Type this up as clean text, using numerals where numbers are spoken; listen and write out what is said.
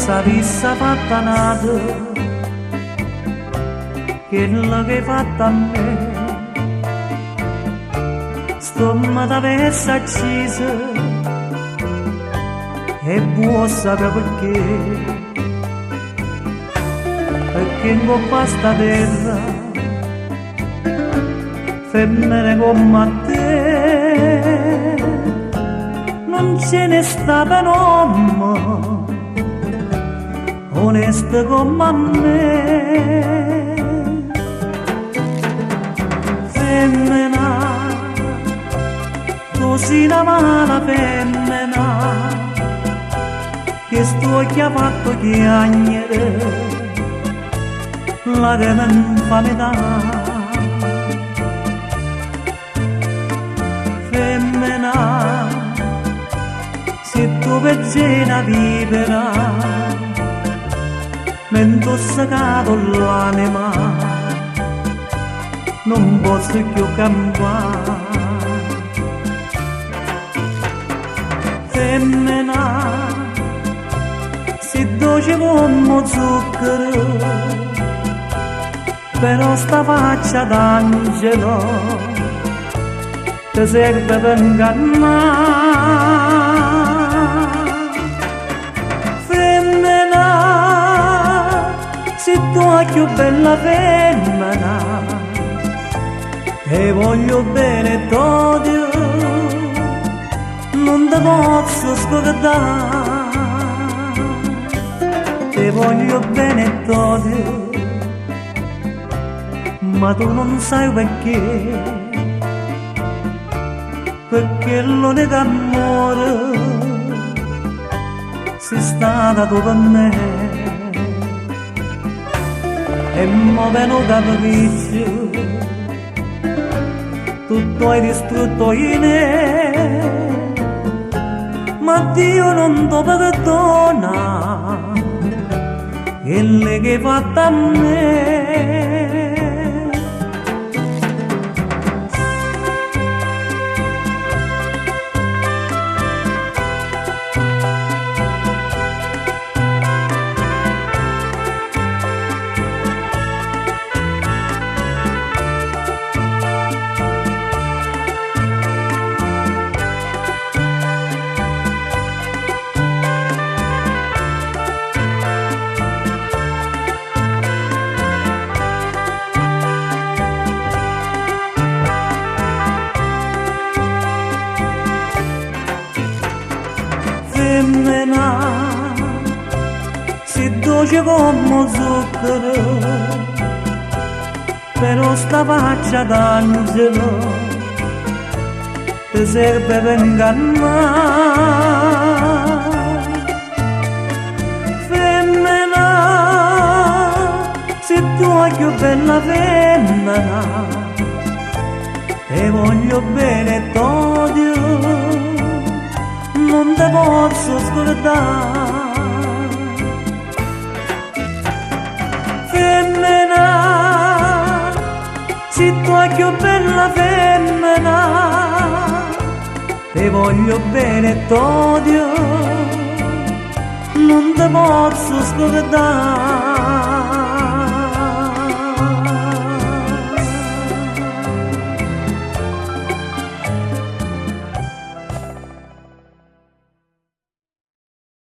s'avesse fatta nata, quella che hai fatto a me, stomma t'avesse accesa, e buono sapere perché in coppa sta terra, femmine come te, non ce ne sta per nome, onesta come me. Femmina, tu sei una malafemmena, che sto chi ha fatto chiagnere, la che mi fa metà. Femmina, se tu per cena vivera, mi intossacato l'anima, non posso più campare. Femmina, si dolce come zucchero, però sta faccia d'angelo ti serve per ingannare. Femmina, se tu hai più bella femmina, e voglio bene t'odio, non ti posso scordare. Te voglio bene t'odio, ma tu non sai perché l'unico amore sei stata tu per me. E mo' venuto a capisci, tutto hai distrutto in me, ma Dio non ti perdona quelle che hai fatto a me. Femmina, si dolce come zucchero, però sta faccia d'angelo ti serve per ingannare. Femmina, se tu hai più bella femmina, e voglio bene t'odio, non te posso scordare. Femmina, se tu hai più bella femmina, te voglio bene t'odio, non te posso scordare.